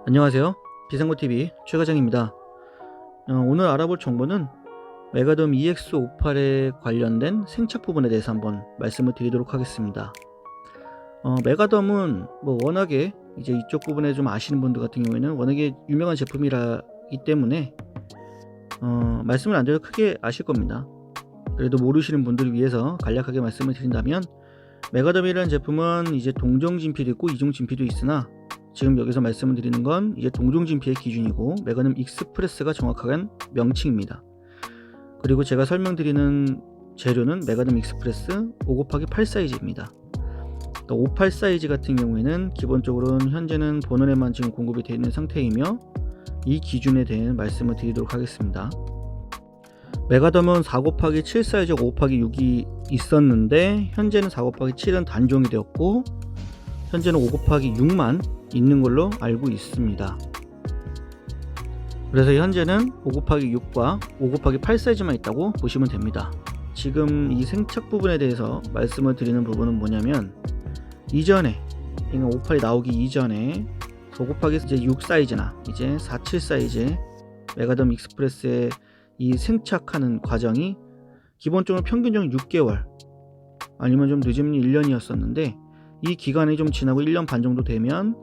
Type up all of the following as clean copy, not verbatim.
안녕하세요. 비상구TV 최과장입니다. 오늘 알아볼 정보는 메가덤 EX58에 관련된 생착 부분에 대해서 한번 말씀을 드리도록 하겠습니다. 메가덤은 워낙에 이제 이쪽 부분에 좀 아시는 분들 같은 경우에는 워낙에 유명한 제품이라기 때문에 말씀을 안 드려도 크게 아실 겁니다. 그래도 모르시는 분들을 위해서 간략하게 말씀을 드린다면, 메가덤이라는 제품은 이제 동종 진피도 있고 이종 진피도 있으나 지금 여기서 말씀을 드리는 건 이제 동종 진피의 기준이고 메가덤 익스프레스가 정확한 명칭입니다. 그리고 제가 설명드리는 재료는 메가덤 익스프레스 5/8 사이즈입니다. 58 사이즈 같은 경우에는 기본적으로는 현재는 본원에만 지금 공급이 되어 있는 상태이며, 이 기준에 대한 말씀을 드리도록 하겠습니다. 메가덤은 4/7 사이즈 5/6이 있었는데 현재는 4/7은 단종이 되었고 현재는 5/6만 있는 걸로 알고 있습니다. 그래서 현재는 5/6과 5/8 사이즈만 있다고 보시면 됩니다. 지금 이 생착 부분에 대해서 말씀을 드리는 부분은 뭐냐면, 이전에 58이 나오기 이전에 5/6 사이즈나 이제 47 사이즈의 메가덤 익스프레스에 이 생착하는 과정이 기본적으로 평균적으로 6개월 아니면 좀 늦으면 1년이었었는데, 이 기간이 좀 지나고 1년 반 정도 되면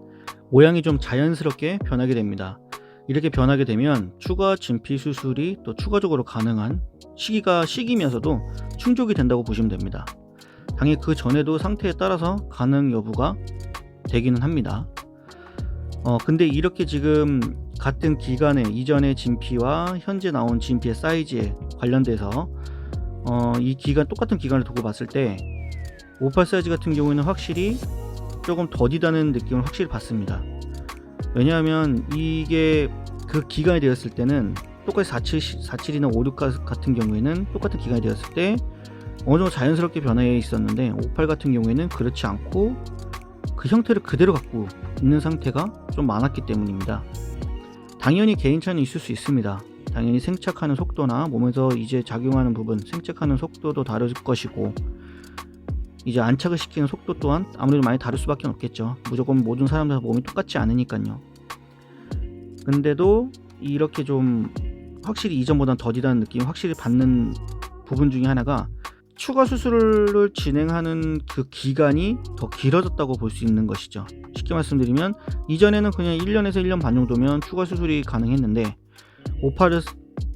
모양이 좀 자연스럽게 변하게 됩니다. 이렇게 변하게 되면 추가 진피 수술이 또 추가적으로 가능한 시기면서도 충족이 된다고 보시면 됩니다. 당연히 그 전에도 상태에 따라서 가능 여부가 되기는 합니다. 근데 이렇게 지금 같은 기간에 이전의 진피와 현재 나온 진피의 사이즈에 관련돼서 이 똑같은 기간을 두고 봤을 때 58 사이즈 같은 경우에는 확실히 조금 더디다는 느낌을 확실히 받습니다. 왜냐하면 이게 그 기간이 되었을 때는 똑같이 47이나 56 같은 경우에는 똑같은 기간이 되었을 때 어느 정도 자연스럽게 변해 있었는데, 58 같은 경우에는 그렇지 않고 그 형태를 그대로 갖고 있는 상태가 좀 많았기 때문입니다. 당연히 개인 차이는 있을 수 있습니다. 당연히 생착하는 속도나 몸에서 이제 작용하는 부분, 생착하는 속도도 다를 것이고 이제 안착을 시키는 속도 또한 아무래도 많이 다를 수밖에 없겠죠. 무조건 모든 사람들 몸이 똑같지 않으니까요. 근데도 이렇게 좀 확실히 이전보다는 더디다는 느낌이 확실히 받는 부분 중에 하나가, 추가 수술을 진행하는 그 기간이 더 길어졌다고 볼 수 있는 것이죠. 쉽게 말씀드리면 이전에는 그냥 1년에서 1년 반 정도면 추가 수술이 가능했는데, 58을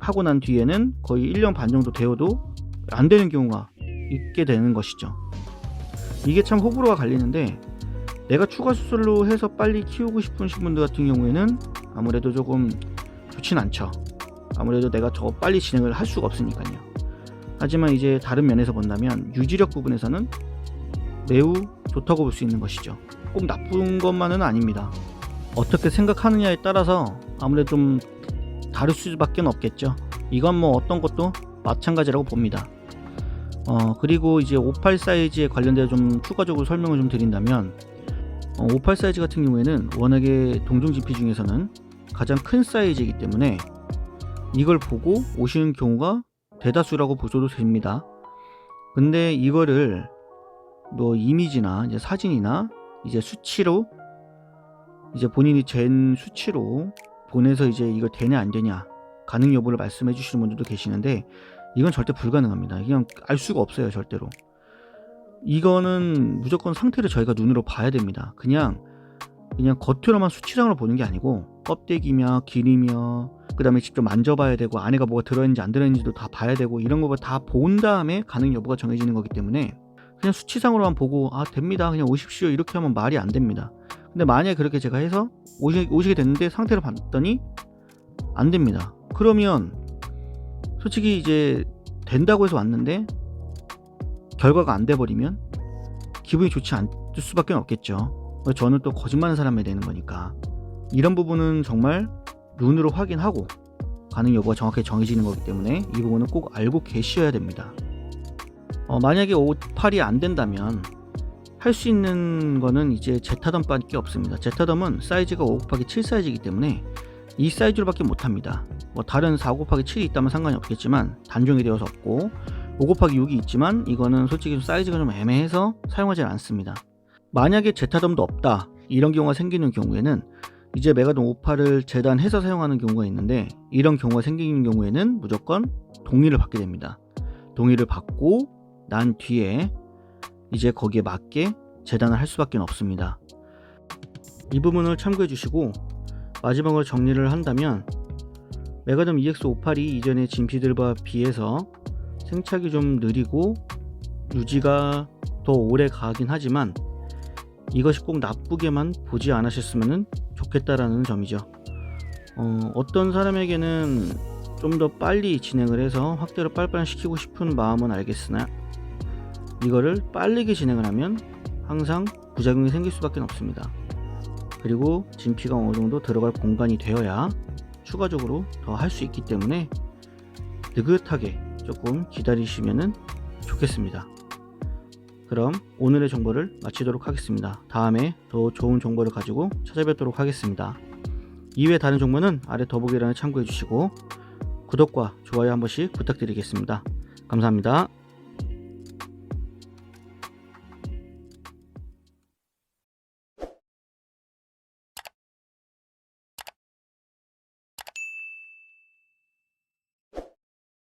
하고 난 뒤에는 거의 1년 반 정도 되어도 안 되는 경우가 있게 되는 것이죠. 이게 참 호불호가 갈리는데, 내가 추가 수술로 해서 빨리 키우고 싶으신 분들 같은 경우에는 아무래도 조금 좋진 않죠. 아무래도 내가 더 빨리 진행을 할 수가 없으니까요. 하지만 이제 다른 면에서 본다면 유지력 부분에서는 매우 좋다고 볼 수 있는 것이죠. 꼭 나쁜 것만은 아닙니다. 어떻게 생각하느냐에 따라서 아무래도 좀 다를 수밖에 없겠죠. 이건 어떤 것도 마찬가지라고 봅니다. 그리고 이제 58 사이즈에 관련되어 좀 추가적으로 설명을 좀 드린다면, 58 사이즈 같은 경우에는 워낙에 동종 진피 중에서는 가장 큰 사이즈이기 때문에 이걸 보고 오시는 경우가 대다수라고 보셔도 됩니다. 근데 이거를 이미지나 이제 사진이나 이제 수치로, 이제 본인이 잰 수치로 보내서 이제 이거 되냐 안 되냐 가능 여부를 말씀해 주시는 분들도 계시는데, 이건 절대 불가능합니다. 그냥 알 수가 없어요. 절대로. 이거는 무조건 상태를 저희가 눈으로 봐야 됩니다. 그냥 겉으로만 수치상으로 보는 게 아니고 껍데기며 길이며 그 다음에 직접 만져봐야 되고 안에가 뭐가 들어있는지 안 들어있는지도 다 봐야 되고, 이런 거 다 본 다음에 가능 여부가 정해지는 거기 때문에 그냥 수치상으로만 보고 됩니다, 그냥 오십시오, 이렇게 하면 말이 안 됩니다. 근데 만약에 그렇게 제가 해서 오시게 됐는데 상태를 봤더니 안 됩니다. 그러면 솔직히 이제 된다고 해서 왔는데 결과가 안 돼버리면 기분이 좋지 않을 수밖에 없겠죠. 저는 또 거짓말하는 사람이 되는 거니까, 이런 부분은 정말 눈으로 확인하고 가능 여부가 정확하게 정해지는 거기 때문에 이 부분은 꼭 알고 계셔야 됩니다. 만약에 58이 안 된다면 할 수 있는 거는 이제 제타덤밖에 없습니다. 제타덤은 사이즈가 5/7 사이즈이기 때문에 이 사이즈로밖에 못합니다. 다른 4/7이 있다면 상관이 없겠지만 단종이 되어서 없고, 5/6이 있지만 이거는 솔직히 사이즈가 좀 애매해서 사용하지 않습니다. 만약에 제타덤도 없다, 이런 경우가 생기는 경우에는 이제 메가돈 58을 재단해서 사용하는 경우가 있는데, 이런 경우가 생기는 경우에는 무조건 동의를 받게 됩니다. 동의를 받고 난 뒤에 이제 거기에 맞게 재단을 할 수밖에 없습니다. 이 부분을 참고해 주시고, 마지막으로 정리를 한다면 메가덤 EX582 이전의 진피들과 비해서 생착이 좀 느리고 유지가 더 오래 가긴 하지만 이것이 꼭 나쁘게만 보지 않으셨으면 좋겠다라는 점이죠. 어떤 사람에게는 좀 더 빨리 진행을 해서 확대를 빨리빨리 시키고 싶은 마음은 알겠으나 이거를 빠르게 진행을 하면 항상 부작용이 생길 수밖에 없습니다. 그리고 진피가 어느 정도 들어갈 공간이 되어야 추가적으로 더 할 수 있기 때문에 느긋하게 조금 기다리시면 좋겠습니다. 그럼 오늘의 정보를 마치도록 하겠습니다. 다음에 더 좋은 정보를 가지고 찾아뵙도록 하겠습니다. 이외 다른 정보는 아래 더보기란에 참고해 주시고 구독과 좋아요 한 번씩 부탁드리겠습니다. 감사합니다.